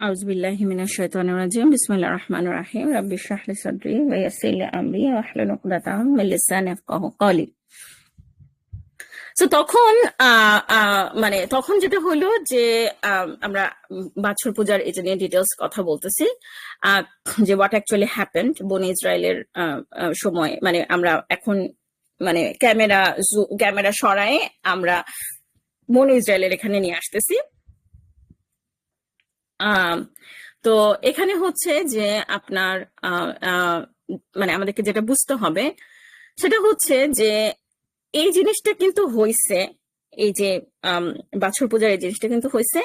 আউযুবিল্লাহি মিনাশ শাইতানির রাজিম বিসমিল্লাহির রহমানির রহিম রাব্বি ইশরাহ লি সাদরি ওয়া ইয়াসসির লি আমরি ওয়াহলুল উকদাতাম মিন লিসানি ইয়াফকাহু ক্বালি। তো তখন মানে তখন যেটা হলো যে আমরা বাছুর পূজার এই যে নিয়ে ডিটেলস কথা বলতেছি, আহ, যে হোয়াট অ্যাকচুয়ালি হ্যাপেন্ড বনি ইসরায়েলের সময়। মানে আমরা এখন মানে ক্যামেরা সরায়ে আমরা বনি ইসরায়েলের এখানে নিয়ে আসতেছি। আহ তো এখানে হচ্ছে যে আপনার আহ, আহ, মানে আমাদেরকে যেটা বুঝতে হবে সেটা হচ্ছে যে এই জিনিসটা কিন্তু হয়েছে, এই যে আম, বাছুর পূজার এই জিনিসটা কিন্তু হয়েছে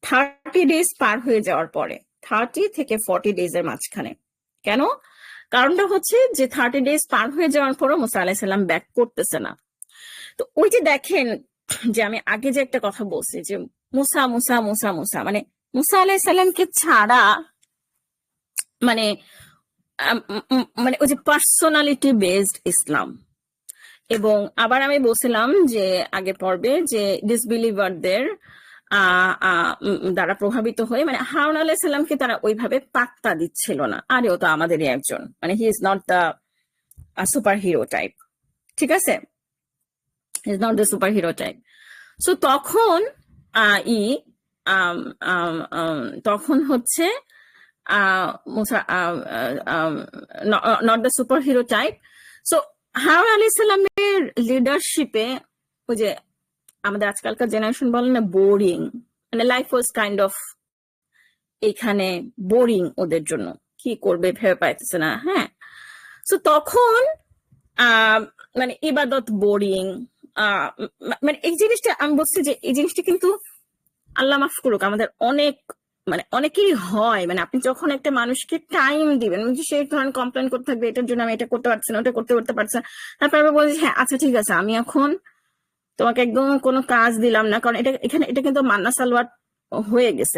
30 ডেজ পার হয়ে যাওয়ার পরে, 30 থেকে 40 ডেজ এর মাঝখানে। কেন? কারণটা হচ্ছে যে 30 ডেজ পার হয়ে যাওয়ার পরও মুসা আলাহিসাল্লাম ব্যাক করতেছে না। তো ওই যে দেখেন, যে আমি আগে যে একটা কথা বলছি যে মুসা মুসা মুসা মুসা, মানে মুসা আলাহিসাল্লামকে ছাড়া মানে মানে ওই যে পার্সোনালিটি বেসড ইসলাম। এবং আবার আমি বলছিলাম যে আগের পর্বে যে ডিসবিলিভারদের দ্বারা প্রভাবিত হয়ে মানে হারুন আলাইহিস সালামকে তারা ওইভাবে পাত্তা দিচ্ছিল না। আরে ও তো আমাদেরই একজন, মানে he is not the super hero type, ঠিক আছে, he is not the super hero type. So তখন ই আম, আম, আম, তখন হচ্ছে not the super hero type. So Harun আলাইহিস সালামের লিডারশিপে ওই যে আমাদের আজকালকার জেনারেশন বলে না বোরিং, মানে লাইফ ওয়াজ কাইন্ড অফ এখানে বোরিং ওদের জন্য, কি করবে ভেবে পাইতেছে না। হ্যাঁ, তো তখন মানে ইবাদত বোরিং, মানে এই জিনিসটা আমি বলছি যে এই জিনিসটা কিন্তু আল্লাহ মাফ করুক আমাদের অনেক মানে অনেকেরই হয়। মানে আপনি যখন একটা মানুষকে টাইম দিবেন, সে ধরেন কমপ্লেন করতে থাকবে এটার জন্য আমি এটা করতে পারছি না, ওটা করতে পারছি না, তারপর আমি বলছি হ্যাঁ আচ্ছা ঠিক আছে আমি এখন তোমাকে একদম কোনো কাজ দিলাম না, কারণ এটা কিন্তু মান্না সালোয়ার হয়ে গেছে।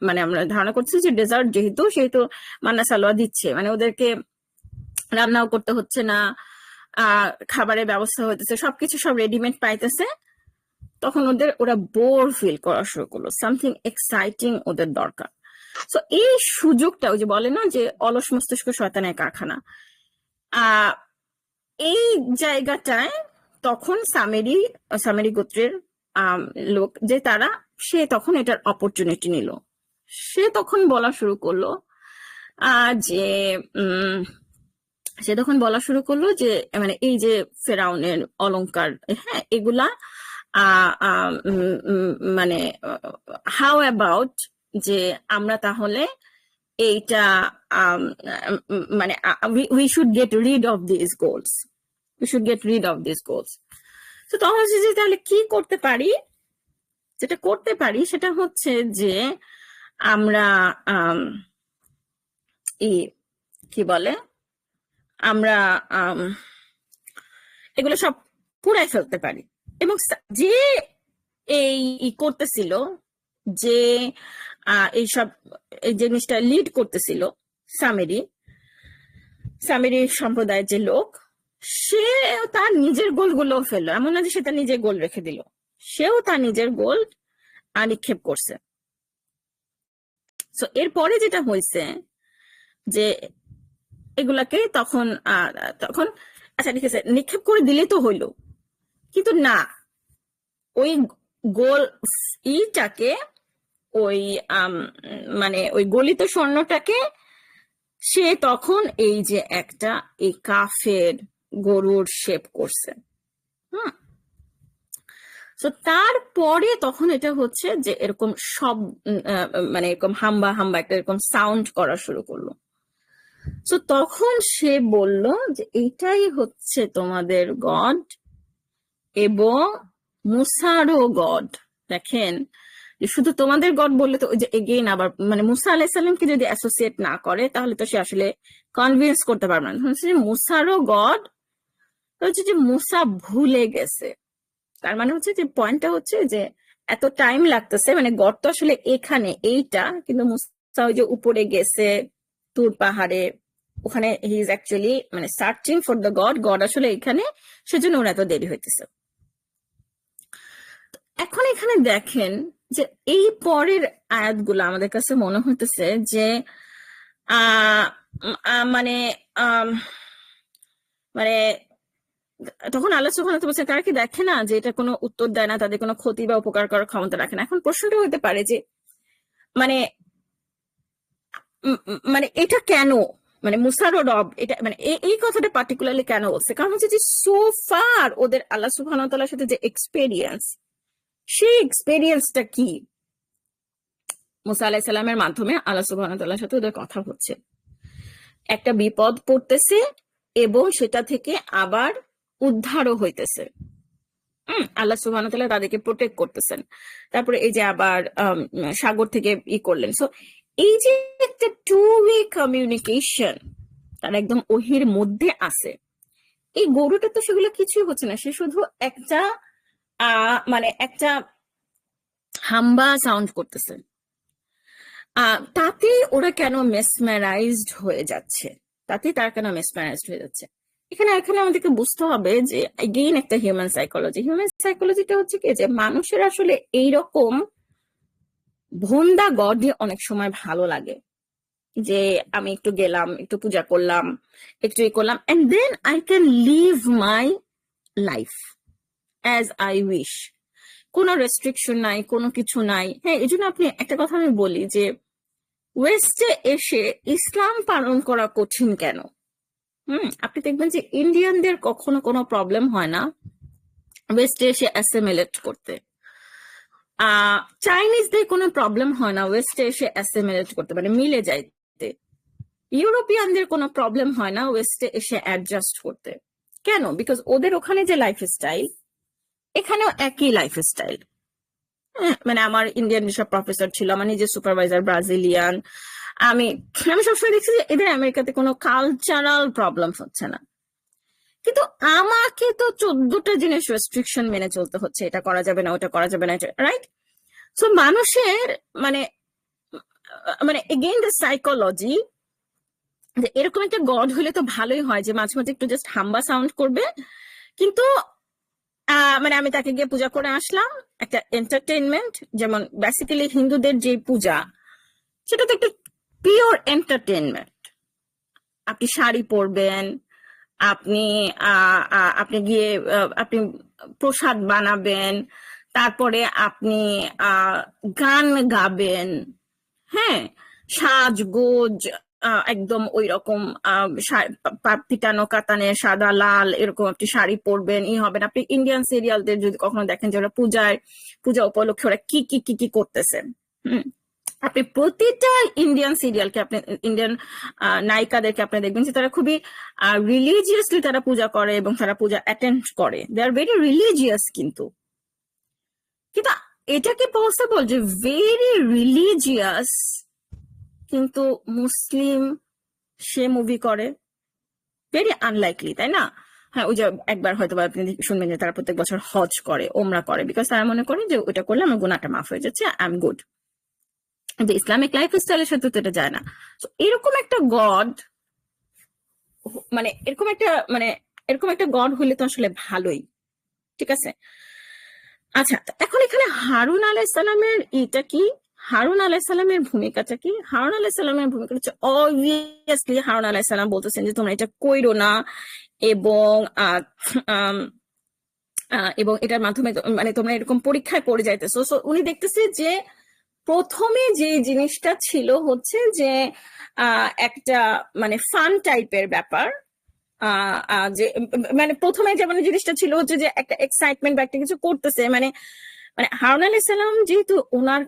মানে আমরা ধারণা করছি যে ডেজার্ট যেহেতু সেহেতু মান্না সালোয়ার দিচ্ছে, মানে ওদেরকে রান্নাও করতে হচ্ছে না, খাবারের ব্যবস্থা হইতেছে, সবকিছু সব রেডিমেড পাইতেছে। তখন ওরা বোর ফিল করা শুরু করলো, সামথিং এক্সাইটিং ওদের দরকার। তো এই সুযোগটা ওই যে বলে না যে অলস মস্তিষ্ক শয়তানের কারখানা, এই জায়গাটায় তখন সামেরি গোত্রের লোক যে তারা, সে তখন এটার অপরচুনিটি নিল। সে তখন বলা শুরু করলো যে মানে এই যে ফেরাউনের অলংকার, হ্যাঁ এগুলা মানে হাউ অ্যাবাউট যে আমরা তাহলে এইটা মানে we should get rid of this goals, we should get rid of this goals. তো তখন হচ্ছে যে তাহলে কি করতে পারি, যেটা করতে পারি সেটা হচ্ছে যে আমরা কি বলে আমরা এগুলো সব পুরাই ফেলতে পারি। এবং যে এই করতেছিল, যে এইসব এই জিনিসটা লিড করতেছিল সামেরি সম্প্রদায়ের যে লোক, সে তার নিজের গোলগুলো ফেললো, এমন না যে সে তার নিজের গোল রেখে দিল, সেও তার নিজের গোল নিক্ষেপ করছে। তো এরপরে যেটা হয়েছে যে এগুলাকে তখন আচ্ছা ঠিক আছে নিক্ষেপ করে দিলে তো হইলো, কিন্তু না, ওই গোল ইটাকে ওই মানে ওই গলিত স্বর্ণটাকে সে তখন এই যে একটা এই কাফের গরুর শেপ করছে। তো তারপরে তখন এটা হচ্ছে যে এরকম সব মানে এরকম হাম্বা হাম্বা একটা এরকম সাউন্ড করা শুরু করলো। তো তখন সে বলল যে এইটাই হচ্ছে তোমাদের গড এবং মুসারও গড। দেখেন, শুধু তোমাদের গড বললে তো ওই যে এগেইন আবার মানে মুসা আলাইসাল্লামকে যদি অ্যাসোসিয়েট না করে তাহলে তো সে আসলে কনভিন্স করতে পারবে না। হচ্ছে যে মুসারও গড, হচ্ছে যে মুসা ভুলে গেছে। তার মানে হচ্ছে যে পয়েন্টটা হচ্ছে যে এত টাইম লাগতেছে, মানে গড তো আসলে এখানে এইটা, কিন্তু মুসা ওই যে উপরে গেছে তুর পাহাড়ে, ওখানে হি ইজ অ্যাকচুয়ালি মানে searching for the god, god আসলে এখানে, সেজন্য ওর এত দেরি হইতেছে। এখন এখানে দেখেন যে এই পরের আয়াতগুলো আমাদের কাছে মনে হইতেছে যে আহ মানে আম, মানে তখন আল্লাহ সুবহানাহু ওয়া তাআলা তারা কি দেখে না যে এটা কোনো উত্তর দেয় না, তাদের কোনো ক্ষতি বা উপকার করার ক্ষমতা রাখে না? এখন প্রশ্নটা হতে পারে যে মানে মানে এটা কেন, মানে মুসার ও রব এটা মানে এই কথাটা পার্টিকুলারলি কেন বলছে? কারণ হচ্ছে যে সো ফার ওদের আল্লাহ সুবহানাহু ওয়া তাআলার সাথে যে এক্সপেরিয়েন্স, সেই এক্সপেরিয়েন্সটা কি? মুসা আলাইহিস সালামের মাধ্যমে আল্লাহ সুবহানাহু ওয়া তাআলার সাথে ওদের কথা হচ্ছে, একটা বিপদ পড়তেছে এবং সেটা থেকে আবার উদ্ধারও হইতেছে। আল্লাহ সুবহানাহু ওয়া তাআলা তাদেরকে প্রোটেক্ট করতেছেন। তারপরে এই যে আবার সাগর থেকে করলেন। সো এই যে একটা টু ওয়ে কমিউনিকেশন তার একদম ওহির মধ্যে আছে। এই গরুটা তো সেগুলো কিছুই হচ্ছে না, সে শুধু একটা মানে একটা হাম্বা সাউন্ড করতেছে। তাতে ওরা কেন মেসমেরাইজড হয়ে যাচ্ছে? তাতে তারা কেন মেসমেরাইজড হয়ে যাচ্ছে? এখানে এখানে আমাদেরকে বুঝতে হবে যে এগেইন একটা হিউম্যান সাইকোলজি। হিউম্যান সাইকোলজিটা হচ্ছে কি যে মানুষের আসলে এইরকম ভোন্দা গডে অনেক সময় ভালো লাগে, যে আমি একটু গেলাম, একটু পূজা করলাম, একটু করলাম, and then I can live my life as I wish. কোনো রেস্ট্রিকশন নাই, কোনো কিছু নাই। হ্যাঁ, এই জন্য আপনি একটা কথা আমি বলি যে ওয়েস্টে এসে ইসলাম পালন করা কঠিন কেন? আপনি দেখবেন যে ইন্ডিয়ানদের কখনো কোনো প্রবলেম হয় না ওয়েস্টে এসে অ্যাসিমিলেট করতে। চাইনিজদের কোনো প্রবলেম হয় না ওয়েস্টে এসে অ্যাসিমিলেট করতে, মানে মিলে যাইতে। ইউরোপিয়ানদের কোনো প্রবলেম হয় না ওয়েস্টে এসে অ্যাডজাস্ট করতে। কেন? বিকজ ওদের ওখানে যে লাইফ স্টাইল, এখানেও একই লাইফ স্টাইল। মানে আমার ইন্ডিয়ান যেসব প্রফেসর ছিল, আমার নিজের সুপারভাইজার ব্রাজিলিয়ান, আমি আমি সবসময় দেখছি যে এদের আমেরিকাতে কোনো কালচারাল প্রবলেম হচ্ছে না। কিন্তু আমাকে তো 14টা জিনিস রেস্ট্রিকশন মেনে চলতে হচ্ছে, এটা করা যাবে না, ওটা করা যাবে না, রাইট? সো মানুষের মানে মানে এগেইন দ্য সাইকোলজি, এরকম একটা গড হলে তো ভালোই হয় যে মাঝে মাঝে একটু জাস্ট হাম্বা সাউন্ড করবে, কিন্তু মানে আমি তাকে গিয়ে পূজা করে আসলাম, একটা এন্টারটেইনমেন্ট। যেমন বেসিক্যালি হিন্দুদের যে পূজা, সেটা তো একটা পিওর এন্টারটেইনমেন্ট। আপনি শাড়ি পরবেন, আপনি আপনি গিয়ে আপনি প্রসাদ বানাবেন, তারপরে আপনি গান গাবেন, হ্যাঁ, সাজগোজ একদম ওই রকম পিটানো কাতানে সাদা লাল এরকম আপনি শাড়ি পরবেন, হবেন। আপনি ইন্ডিয়ান সিরিয়ালদের যদি কখনো দেখেন যে ওরা পূজা উপলক্ষে ওরা কি কি কি কি করতেছে, আপনি প্রতিটা ইন্ডিয়ান সিরিয়ালকে, আপনি ইন্ডিয়ান নায়িকাদেরকে আপনি দেখবেন যে তারা খুবই রিলিজিয়াসলি তারা পূজা করে এবং তারা পূজা অ্যাটেন্ড করে। দে আর ভেরি রিলিজিয়াস। কিন্তু কিন্তু এটা কি পসিবল যে ভেরি রিলিজিয়াস কিন্তু মুসলিম সে মুভি করে? ভেরি আনলাইকলি, তাই না? হ্যাঁ, ওই যে একবার হয়তো আপনি শুনবেন যে তারা প্রত্যেক বছর হজ করে, ওমরা করে, বিকজ তারা মনে করে যে ওটা করলে আমার গুনাহটা মাফ হয়ে যাচ্ছে, আই এম গুড। কিন্তু ইসলামিক লাইফ স্টাইলের সাথে তো এটা যায় না। তো এরকম একটা গড, মানে এরকম একটা গড হলে তো আসলে ভালোই, ঠিক আছে? আচ্ছা, এখন এখানে হারুন আলাইহিস সালামের এটা কি, হারুন আলাইহিস সালামের ভূমিকাটা কি? হারুন আলাইহিস সালামের ভূমিকা হচ্ছে অবভিয়াসলি হারুন আলাইহিস সালাম বলতেছেন যে তোমরা এটা কইরো না, এবং এবং এটার মাধ্যমে মানে তোমরা এরকম পরীক্ষায় পড়ে যাইতেছো। সো উনি দেখতেছে যে প্রথমে যে জিনিসটা ছিল হচ্ছে যে একটা মানে ফান টাইপের ব্যাপার, যে মানে প্রথমে যেমন জিনিসটা ছিল হচ্ছে যে একটা এক্সাইটমেন্ট বা একটা কিছু করতেছে, মানে মানে হারুন আলাইহিস সালাম যেহেতু ওনার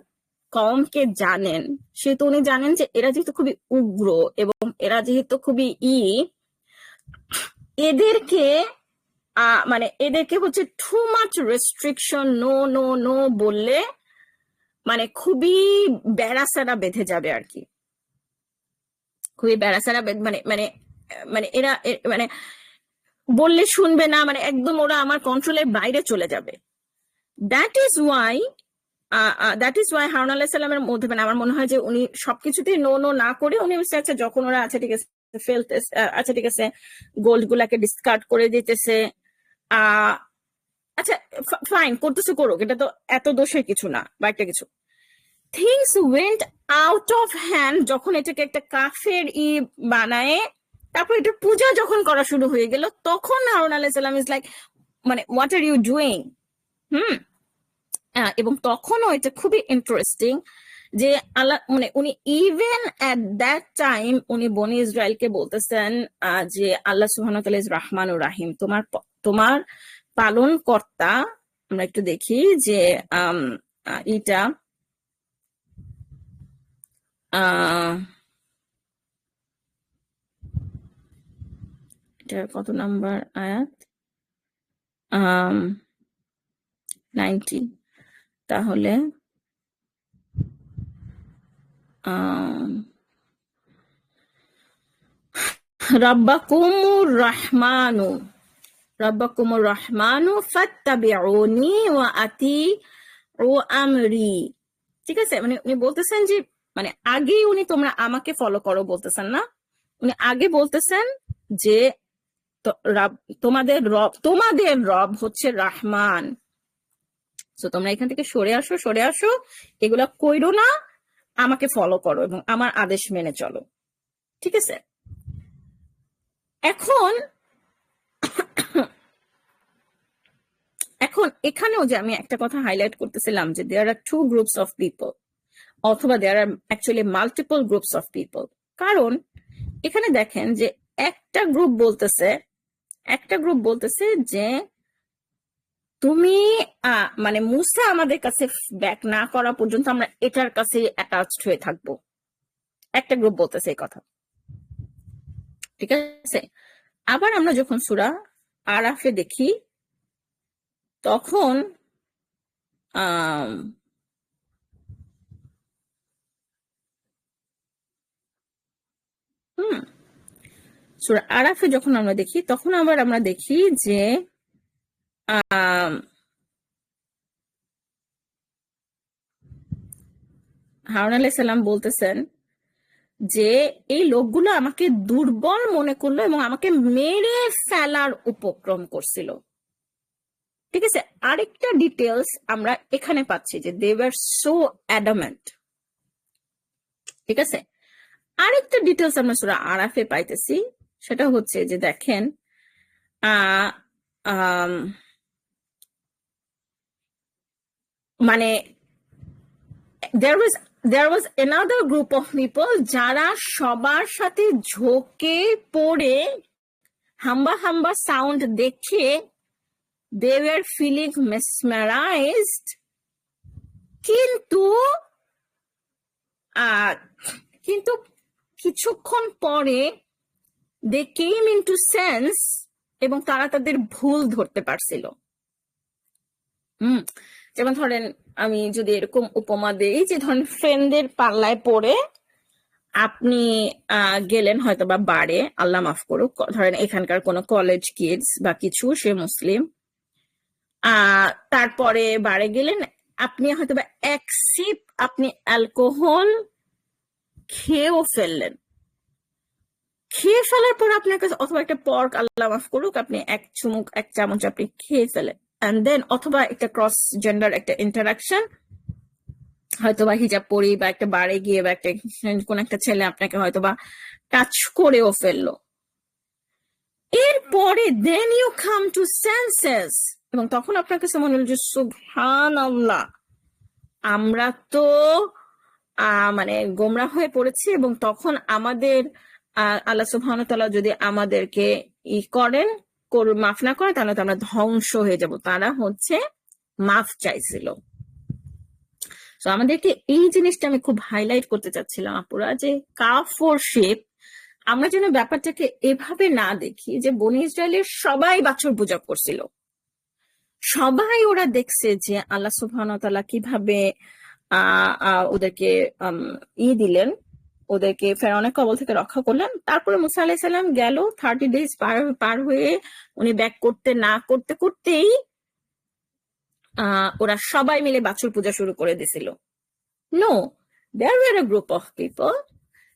কওমকে জানেন, সেহেতু উনি জানেন যে এরা যেহেতু খুবই উগ্র এবং এরা যেহেতু খুবই এদেরকে মানে এদেরকে হচ্ছে too much restriction, no no no বললে মানে খুবই বেড়াসারা বেঁধে যাবে আর কি, খুবই বেড়াসারা মানে মানে মানে এরা মানে বললে শুনবে না, মানে একদম ওরা আমার কন্ট্রোলের বাইরে চলে যাবে। দ্যাট ইজ ওয়াই হারুন আলাইহিস সালামের মধ্যে মানে আমার মনে হয় যে উনি সবকিছুতেই নো নো না করে উনি আচ্ছা যখন ওরা আচ্ছা ঠিক আছে ফেলতেছে, আচ্ছা ঠিক আছে গোল্ড গুলাকে ডিসকার্ড করে দিতেছে, আচ্ছা ফাইন, করতেছে করুক, এটা তো এত দোষের কিছু না বা একটা কিছু। Things went out of hand যখন এটাকে একটা কাফের বানায়, তারপর এটা পূজা যখন করা শুরু হয়ে গেল, তখন হারুন আলাইহিস সালাম ইজ লাইক, মানে হোয়াট আর ইউ ডুইং। হুম। এবং তখনও এটা খুবই ইন্টারেস্টিং যে আল্লাহ, মানে উনি ইভেন এট দ্যাট টাইম উনি বনি ইসরায়েলকে বলতেছেন যে আল্লাহ সুবহানাহু ওয়া তাআলা ইজ রাহমানুর রাহিম, তোমার পালন কর্তা। আমরা একটু দেখি যে এটা এটা কত নাম্বার আয়াত, 90। তাহলে রাব্বাকুমুর রহমানু, রাব্বাকুমুর রহমানু ফাত্তাবিউনি ওয়া আতিউ আমরি। ঠিক আছে, মানে উনি বলতেছেন যে, মানে আগেই উনি তোমরা আমাকে ফলো করো বলতেছেন না, উনি আগে বলতেছেন যে তোমাদের রব হচ্ছে রহমান। তো তোমরা এখান থেকে সরে আসো, সরে আসো, এগুলা কইরো না, আমাকে ফলো করো এবং আমার আদেশ মেনে চলো। ঠিক আছে, এখন এখন এখানেও যে আমি একটা কথা হাইলাইট করতেছিলাম যে there are two groups of people, অথবা there are actually multiple groups of people. কারণ এখানে দেখেন যে একটা গ্রুপ বলতেছে যে তুমি মানে মুসা আমাদের কাছে ব্যাক না করা পর্যন্ত আমরা এটার কাছে অ্যাটাচড হয়ে থাকবো। একটা গ্রুপ বলতেছে এই কথা। ঠিক আছে, আবার আমরা যখন সূরা আরাফে দেখি তখন সূরা আরাফে যখন আমরা দেখি তখন আবার আমরা দেখি যে হারুন আলাইহিস সালাম বলতেছেন যে এই লোকগুলো আমাকে দুর্বল মনে করলো এবং আমাকে মেরে ফেলার উপক্রম করছিল। ঠিক আছে, আরেকটা ডিটেলস আমরা এখানে পাচ্ছি যে দে ওয়ার সো অ্যাডামেন্ট। ঠিক আছে, আরেকটা ডিটেলস আমরা সূরা আরাফে পাইতেছি, সেটা হচ্ছে যে দেখেন মানে there was another group of people যারা সবার সাথে ঝোঁকে পড়ে হাম্বা হাম্বা সাউন্ড দেখে they were feeling mesmerized, কিন্তু কিন্তু কিছুক্ষণ পরে they came into sense এবং তারা তাদের ভুল ধরতে পারছিল। যেমন ধরেন আমি যদি এরকম উপমা দেই যে ধরেন ফ্রেন্ডদের পাল্লায় পড়ে আপনি গেলেন হয়তো বা বারে, আল্লাহ মাফ করুক, ধরেন এখানকার কোনো কলেজ কিডস বা কিছু, সে মুসলিম, তারপরে বারে গেলেন, আপনি হয়তো বা এক সিপ আপনি অ্যালকোহল খেয়েও ফেললেন, খেয়ে ফেলার পর আপনার কাছে, অথবা একটা পর্ক আল্লাহ মাফ করুক, আপনি এক চামচ আপনি খেয়ে ফেলেন, এন্ড দেন অথবা একটা ক্রস জেন্ডার একটা ইন্টারাকশন, হয়তো বা হিজাব পরি বা একটা বারে গিয়ে বা একটা কোন একটা ছেলে আপনাকে হয়তো বা টাচ করেও ফেললো, এরপরে then you come to senses, এবং তখন আপনার কাছে মনে হলো যে সুবহানাল্লাহ, আমরা তো মানে গোমরা হয়ে পড়েছি, এবং তখন আমাদের আল্লাহ সুবহানাহু ওয়া তাআলা যদি আমাদেরকে করেন, মাফ না করে, তাহলে তো আমরা ধ্বংস হয়ে যাব। তারা হচ্ছে মাফ চাইছিল। তো আমাদেরকে এই জিনিসটা আমি খুব হাইলাইট করতে চাচ্ছিলাম আপুরা, যে কাফরশিপ আমরা যেন ব্যাপারটাকে এভাবে না দেখি যে বনি ইসরায়েলের সবাই বাছুর পূজা করছিল, সবাই ওরা দেখছে যে আল্লাহ সুবহানাহু ওয়া তাআলা কিভাবে ওদেরকে দিলেন, ওদেরকে ফেরাউনের কবল থেকে রক্ষা করলেন। তারপরে মুসা আলাইহিস সালাম গেল, 30 days পার হয়ে উনি ব্যাক করতে না করতে করতেই ওরা সবাই মিলে বাছুর পূজা শুরু করে দিছিল। No, there were a group of people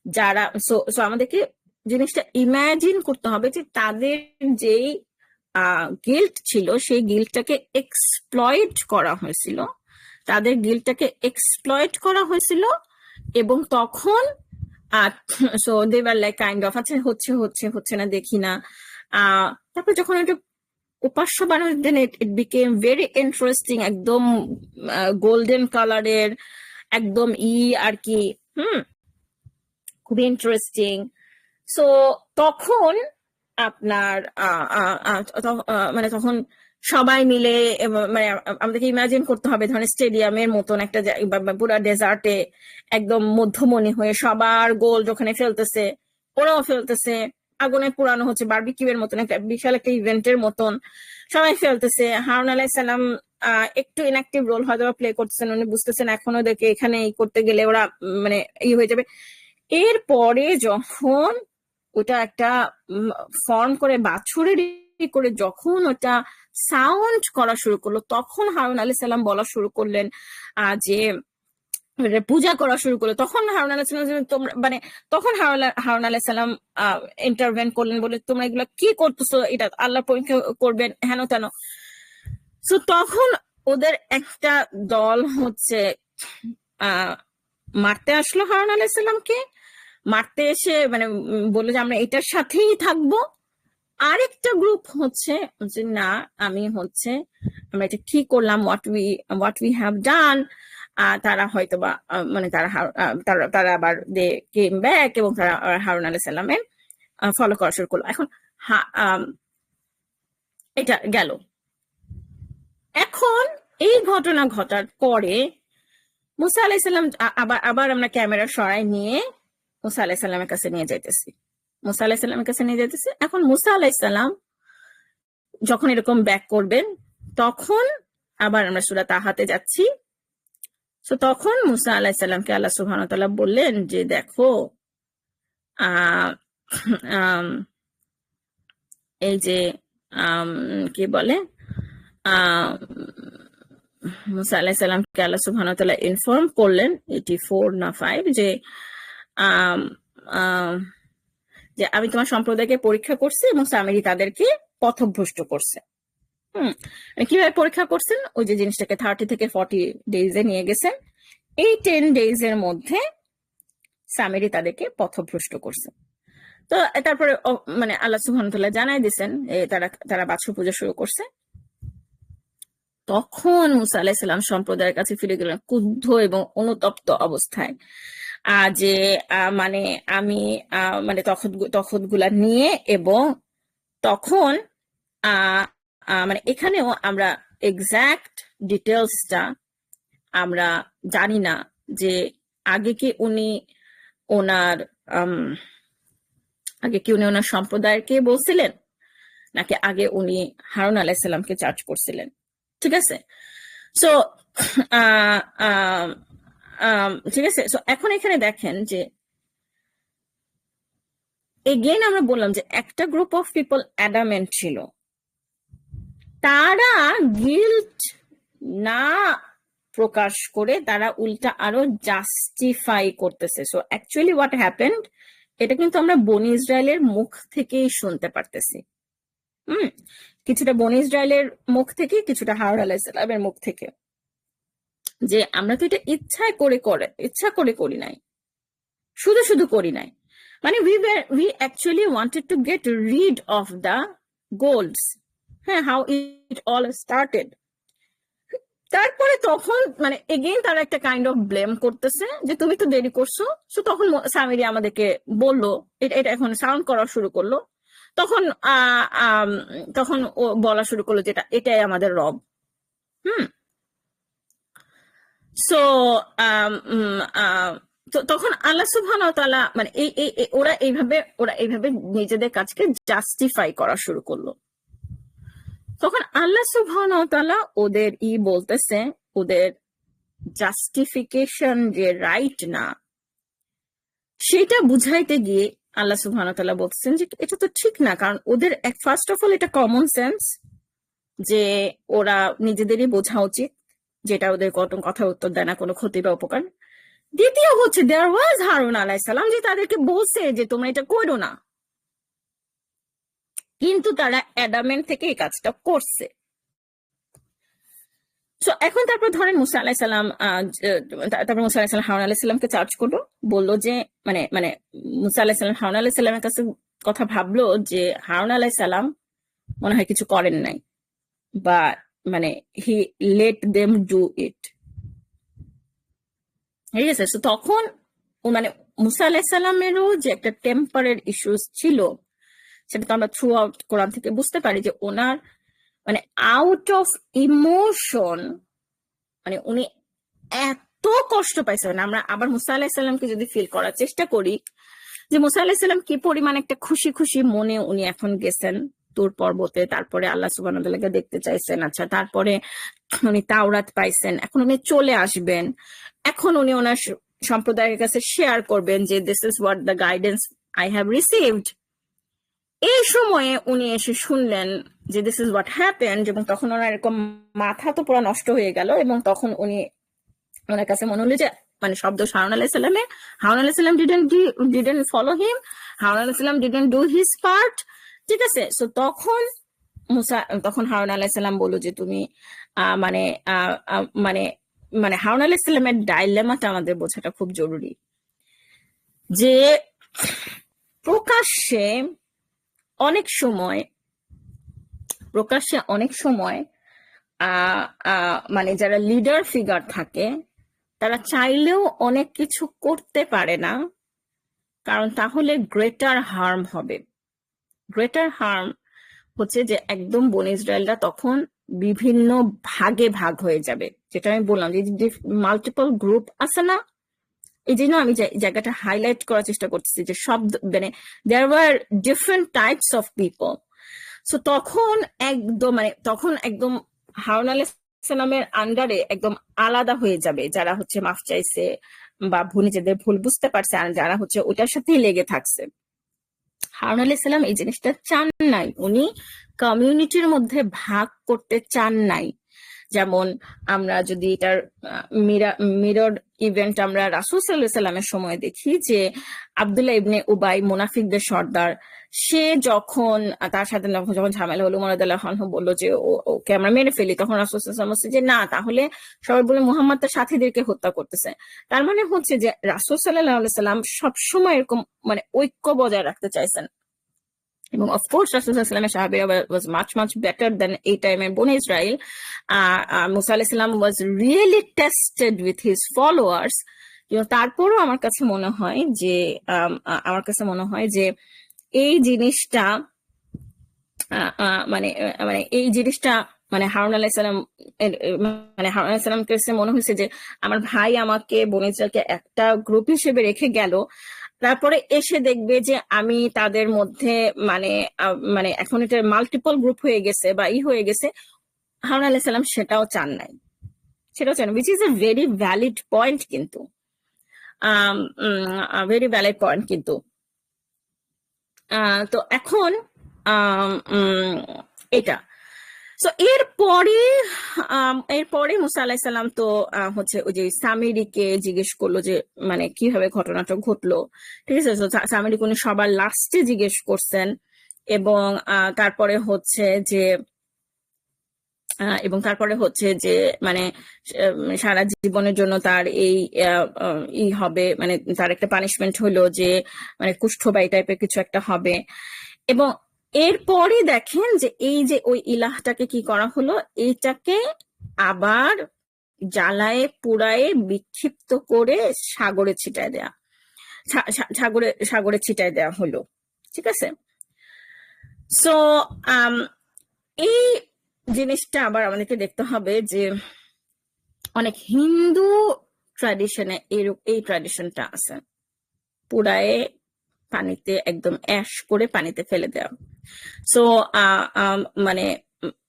যারা, সো আমাদেরকে জিনিসটা ইমাজিন করতে হবে যে তাদের যেই গিল্ট ছিল সেই গিল্টটাকে এক্সপ্লয়েট করা হয়েছিল, তাদের গিল্টটাকে এক্সপ্লয়েট করা হয়েছিল। এবং তখন so they were like kind of আচ্ছা হচ্ছে হচ্ছে হচ্ছে না দেখি না। তারপর যখন এটা উপাস্য বানানো, দেন ইট বিকেম ভেরি ইন্টারেস্টিং, একদম গোল্ডেন কালারের, একদম আর কি খুবই ইন্টারেস্টিং। সো তখন আপনার মানে তখন সবাই মিলে মানে আমাদেরকে ইমাজিন করতে হবে ধরেন স্টেডিয়ামের মতন একটা পুরো ডেজার্টে একদম মধ্যমণি হয়ে সবার গোল ওখানে ফেলতেছে, ওরাও ফেলতেছে, আগুনে পুরানো হচ্ছে, বারবিকিউ এর মতন একটা বিশাল একটা ইভেন্টের মতন সবাই ফেলতেছে। হারুন আলাইহিস সালাম একটু ইনঅ্যাক্টিভ রোল হয়তো প্লে করতেছেন, উনি বুঝতেছেন এখন ওদেরকে এখানে করতে গেলে ওরা মানে হয়ে যাবে। এরপরে যখন ওটা একটা ফর্ম করে বাছুরের করে যখন ওটা সাউন্ড করা শুরু করলো, তখন হারুন আলাইহিস সালাম বলা শুরু করলেন যে পূজা করা শুরু করলো। তখন হারুন আলাইহিস সালাম তোমরা মানে তখন হারুন আলাইহিস সালাম ইন্টারভেন করলেন, বলে তোমরা এগুলো কি করতেছো, এটা আল্লাহ পরীক্ষা করবেন হেন তেন। তো তখন ওদের একটা দল হচ্ছে মারতে আসলো হারুন আলাইহিস সালামকে, মারতে এসে মানে বললো যে আমরা এটার সাথেই থাকবো। আরেকটা গ্রুপ হচ্ছে যে না আমি হচ্ছে আমরা এটা কি করলাম, হোয়াট উই হ্যাভ ডান। তারা হয়তো বা মানে তারা আবার দে কেম ব্যাক এবং তারা হারুন আলাইহিস সালামের ফলো করা শুরু করলো। এখন এটা গেল। এখন এই ঘটনা ঘটার পরে মুসা আলাইহিস সালাম আবার আমরা ক্যামেরা সরাই নিয়ে মুসা আলাইহিস সালামের কাছে নিয়ে যাইতেছি, মুসা আলাইহিস সালামের কাছে নিয়ে যাইতেছি। এখন মুসা আলাইহিস সালাম যখন এরকম ব্যাক করবেন তখন আবার আমরা সূরা তাহাতে যাচ্ছি। তো তখন মুসা আলাইহিস সালামকে আল্লাহ সুবহানাহু ওয়া তাআলা বললেন যে দেখো এই যে কি বলে মুসা আলাইহিস সালামকে আল্লাহ সুবহানাহু ওয়া তাআলা ইনফর্ম করলেন 84 না 5 যে আমি তোমার সম্প্রদায়কে পরীক্ষা করছি এবং সামিরী তাদেরকে পথভ্রষ্ট করছে। কিভাবে পরীক্ষা করছেন, ওই যে জিনিসটাকে 30 থেকে 40 ডেজে নিয়ে গেছেন, এই 10 ডেজ এর মধ্যে সামিরী তাদেরকে পথভ্রষ্ট করছে। তো তারপরে মানে আল্লাহ সুবহানাহু ওয়া তাআলা জানাই দিয়েছেন তারা বাছুর পূজা শুরু করছে। তখন মুসা আলাইহিস সালাম সম্প্রদায়ের কাছে ফিরে গেলেন ক্রুদ্ধ এবং অনুতপ্ত অবস্থায়, যে মানে আমি মানে তখত গুলা নিয়ে, এবং তখন মানে এখানেও আমরা এক্সাক্ট ডিটেলসটা আমরা জানি না যে আগে কি উনি ওনার সম্প্রদায়কে বলছিলেন নাকি আগে উনি হারুন আলাইহিস সালামকে চার্জ করছিলেন। ঠিক আছে, সো ঠিক আছে। সো এখন এখানে দেখেন যে এগেইন আমরা বললাম যে একটা গ্রুপ অফ পিপল অ্যাডামেন্ট ছিল, তারা গিল্ট না প্রকাশ করে তারা উল্টা আরো জাস্টিফাই করতেছে। সো অ্যাকচুয়ালি হোয়াট হ্যাপেন্ড, এটা কিন্তু আমরা বনি ইসরায়েলের মুখ থেকেই শুনতে পারতেছি। কিছুটা বনি ইসরায়েলের মুখ থেকে, কিছুটা হারুন আলাইহিস সালামের মুখ থেকে, যে আমরা তো এটা ইচ্ছা করে করি নাই, শুধু করি নাই, মানে we actually wanted to get rid of the golds, হ্যাঁ, how it all started। তারপরে তখন মানে এগেইন তারা একটা কাইন্ড অফ ব্লেম করতেছে যে তুমি তো দেরি করছো। সো তখন সামিরী আমাদেরকে বললো, এটা এখন সাউন্ড করা শুরু করলো। তখন ও বলা শুরু করলো যে এটাই আমাদের রব। সো তখন আল্লাহ সুবহানাহু ওয়া তাআলা মানে ওরা এইভাবে নিজেদের কাজকে জাস্টিফাই করা শুরু করলো। তখন আল্লাহ সুবহানাহু ওয়া তাআলা ওদের বলতেছে, ওদের জাস্টিফিকেশন যে রাইট না সেটা বুঝাইতে গিয়ে আল্লাহ সুবহানাহু ওয়া তাআলা বলতেছেন যে এটা তো ঠিক না, কারণ ওদের ফার্স্ট অফ অল এটা কমন সেন্স যে ওরা নিজেদেরই বোঝা উচিত যেটা ওদের কথা উত্তর দেয় না কোনো ক্ষতি বা উপকার। দ্বিতীয় হচ্ছে দেয়ার ওয়াজ হারুন আলাইহিস সালাম যে তাদেরকে বলছে যে তোমরা এটা করো না। কিন্তু তারা অ্যাডামেন্ট থেকে এই কাজটা করছে। তো এখন তারপর ধরেন মুসা আলাহিসাল্লাম, তারপর মুসা আলাহিসাল্লাম হারুন আলাহিসাল্লামকে চার্জ করলো, বললো যে মানে মানে মুসা আলাহিসাল্লাম হারুন আলাহিসাল্লামের কাছে কথা ভাবলো যে হারুন আলাহিসাল্লাম মনে হয় কিছু করেন নাই, বা মানে he let them do it, ঠিক আছে। তো তখন মানে মুসা আলাহিসাল্লামেরও যে একটা টেম্পারের ইস্যুস ছিল, সেটা তো আমরা থ্রু আউট কোরআন থেকে বুঝতে পারি যে ওনার মানে আউট অফ ইমোশন, মানে উনি এত কষ্ট পাইছে। মানে আমরা আবার মুসা আলাহিসাল্লামকে যদি ফিল করার চেষ্টা করি যে মুসা আলাহিসাল্লাম কি পরিমাণ একটা খুশি খুশি মনে উনি এখন গেছেন তুর পর্বতে, তারপরে আল্লাহ সুবহানাহু ওয়া তাআলাকে দেখতে চাইছেন, আচ্ছা তারপরে উনি তাওরাত পাইছেন, এখন উনি চলে আসবেন, এখন উনি ওনার সম্প্রদায়ের কাছে শেয়ার করবেন যে this is what the guidance I have received. এই সময়ে উনি এসে শুনলেন যে দিস ইজ হোয়াট হ্যাপেন্ড, এবং তখন ওনার এরকম মাথা তো পুরো নষ্ট হয়ে গেল, এবং তখন উনি ওনার কাছে মনে হলো যে মানে শব্দ হারুন আলাইহিসসালামের, হারুন আলাইহিসসালাম ডিডন্ট ফলো হিম, হারুন আলাইহিসসালাম ডিডন্ট ডু হিজ পার্ট, ঠিক আছে। সো তখন হারুন আলাইহিসসালাম বলল যে তুমি মানে মানে মানে হারুন আলাইহিসসালামের ডাইলেমাটা আমাদের বোঝাটা খুব জরুরি, যে প্রকাশ্যে অনেক সময় মানে যারা লিডার ফিগার থাকে তারা চাইলেও অনেক কিছু করতে পারে না, কারণ তাহলে গ্রেটার হার্ম হবে। গ্রেটার হার্ম হচ্ছে যে একদম বনি ইসরায়েলরা তখন বিভিন্ন ভাগে ভাগ হয়ে যাবে, যেটা আমি বললাম যে মাল্টিপল গ্রুপ আছে না, এই জন্য আমি জায়গাটা হাইলাইট করার চেষ্টা করতেছি যে সব মানে there were different types of people. So তখন একদম হারুন আলাইহিসসালামের আন্ডারে একদম আলাদা হয়ে যাবে যারা হচ্ছে মাফ চাইছে বা নিজেদের ভুল বুঝতে পারছে, আর যারা হচ্ছে ওটার সাথেই লেগে থাকছে। হারুন আলাইহিসসালাম এই জিনিসটা চান নাই, উনি কমিউনিটির মধ্যে ভাগ করতে চান নাই। যেমন আমরা যদি এটার মিরর ইভেন্ট আমরা রাসূল সাল্লাল্লাহু আলাইহি সাল্লামের সময় দেখি যে আব্দুল্লাহ ইবনে উবাই মুনাফিকদের সর্দার, সে যখন তার সাথে যখন ঝামেলা হলো, ওমর রাদিয়াল্লাহু আনহু বললো যে ওকে আমরা মেরে ফেলি, তখন রাসূল সাল্লাল্লাহু আলাইহি সাল্লাম বলছে যে না, তাহলে সবাই বলে মুহাম্মদ তার সাথীদেরকে হত্যা করতেছে। তার মানে হচ্ছে যে রাসূল সাল্লাল্লাহু আলাইহি সাল্লাম সবসময় এরকম মানে ঐক্য বজায় রাখতে চাইছেন। এবং অফকোর্স রাসূল সাল্লাল্লাহু আলাইহি ওয়াসাল্লামের সাহাবীরা ওয়াজ মাচ বেটার দেন এই টাইমের বনি ইসরাইল। মুসা আলাইহিস সালাম was really tested with his followers. তারপরও আমার কাছে মনে হয় যে এই জিনিসটা মানে মানে এই জিনিসটা মানে হারুন আলাইহিস সালাম হারুন আলাইহিস সালামকে মনে হয়েছে যে আমার ভাই আমাকে বনি ইসরাইলকে একটা গ্রুপ হিসেবে রেখে গেল, তারপরে এসে দেখবে যে আমি তাদের মধ্যে মানে এখন এটা মাল্টিপল গ্রুপ হয়ে গেছে বা হয়ে গেছে। হারুন আলাইহিস সালাম সেটাও চান, which is a very valid point, কিন্তু ভেরি ভ্যালিড পয়েন্ট কিন্তু। তো এখন এটা তো এরপরে মুসা আলাইহিস সালাম তো হচ্ছে ওই যে সামিরিকে জিজ্ঞেস করলো যে মানে কিভাবে ঘটনাটা ঘটলো, ঠিক আছে। সামিরিকে উনি সবার লাস্টে জিজ্ঞেস করছেন, এবং তারপরে হচ্ছে যে মানে সারা জীবনের জন্য তার এই হবে, মানে তার একটা পানিশমেন্ট হলো যে মানে কুষ্ঠ বা এই টাইপের কিছু একটা হবে। এবং এরপরে দেখেন যে এই যে ওই ইলাহটাকে কি করা হলো, এইটাকে আবার জ্বালায়ে পুড়ায়ে বিক্ষিপ্ত করে সাগরে ছিটায় দেয়া হলো, ঠিক আছে। সো এই জিনিসটা আবার আমাদেরকে দেখতে হবে যে অনেক হিন্দু ট্র্যাডিশনে এই ট্র্যাডিশনটা আছে, পুড়ায়ে পানিতে একদম অ্যাশ করে পানিতে ফেলে দেওয়া। সো মানে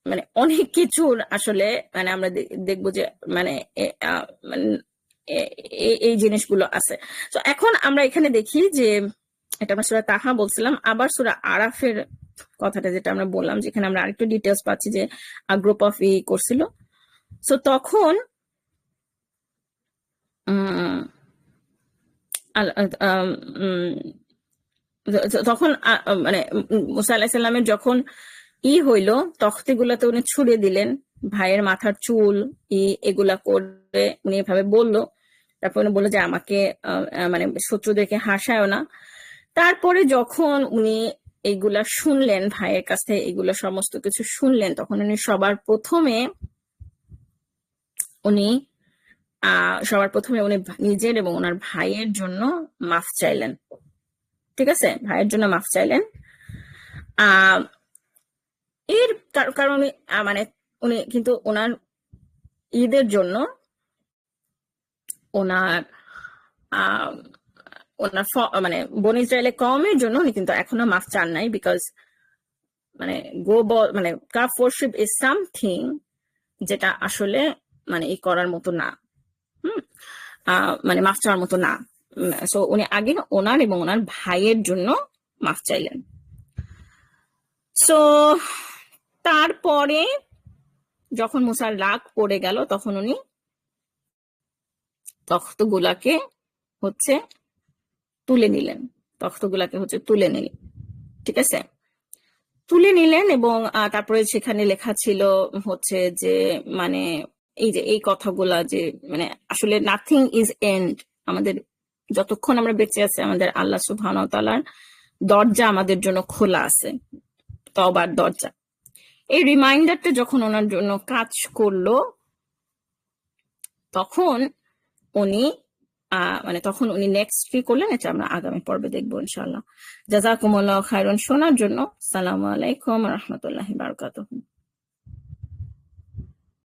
মানে অনেক কিছুর আসলে মানে আমরা দেখবো যে মানে এই জিনিসগুলো আছে। তো এখন আমরা এখানে দেখি যে এটা আমরা সূরা তাহা বলছিলাম, আবার সূরা আরাফের কথাটা যেটা আমরা বললাম, যেখানে আমরা আরেকটু ডিটেলস পাচ্ছি যে গ্রুপ অফ করছিল। সো তখন তখন মানে মুসা আলাইহিস সালামের যখন হইলো, তখতিগুলাতে উনি ছুড়ে দিলেন, ভাইয়ের মাথার চুল এগুলা করে উনি এভাবে বললো। তারপর উনি বললো যে আমাকে মানে শত্রুদেরকে হাসায়ও না। তারপরে যখন উনি এইগুলা শুনলেন, ভাইয়ের কাছ থেকে এগুলো সমস্ত কিছু শুনলেন, তখন উনি সবার প্রথমে উনি নিজের এবং ওনার ভাইয়ের জন্য মাফ চাইলেন। ঠিক আছে, ভাইয়ের জন্য মাফ চাইলেন। এর কারণে মানে উনি কিন্তু ওনার ঈদের জন্য ওনার ওনার মানে বনি ইসরায়েলের কওমের জন্য উনি কিন্তু এখনো মাফ চান নাই, বিকজ মানে মানে কাফ ওয়ারশিপ ইজ সামথিং যেটা আসলে মানে এই করার মতো না, মানে মাফ চাওয়ার মতো না। সো উনি আগে ওনার এবং ওনার ভাইয়ের জন্য মাফ চাইলেন। সো তারপরে যখন মুসার রাগ পড়ে গেল, তখন উনি তখ্তগুলাকে হচ্ছে তুলে নিলেন, ঠিক আছে, তুলে নিলেন। এবং তারপরে সেখানে লেখা ছিল হচ্ছে যে মানে এই কথাগুলা যে মানে আসলে নাথিং ইজ এন্ড, আমাদের যতক্ষণ আমরা বেঁচে আছি আমাদের আল্লাহ সুবহানাহু ওয়া তাআলার দরজা আমাদের জন্য খোলা আছে, তওবার দরজা। এই রিমাইন্ডারটা যখন ওনার জন্য কাজ করলো, তখন উনি মানে তখন উনি নেক্সট কি করলেন, এটা আমরা আগামী পর্বে দেখবো ইনশাআল্লাহ। জাযাকুমুল্লাহু খাইরান শোনার জন্য। আসসালামু আলাইকুম ওয়া রাহমাতুল্লাহি ওয়া বারাকাতুহু।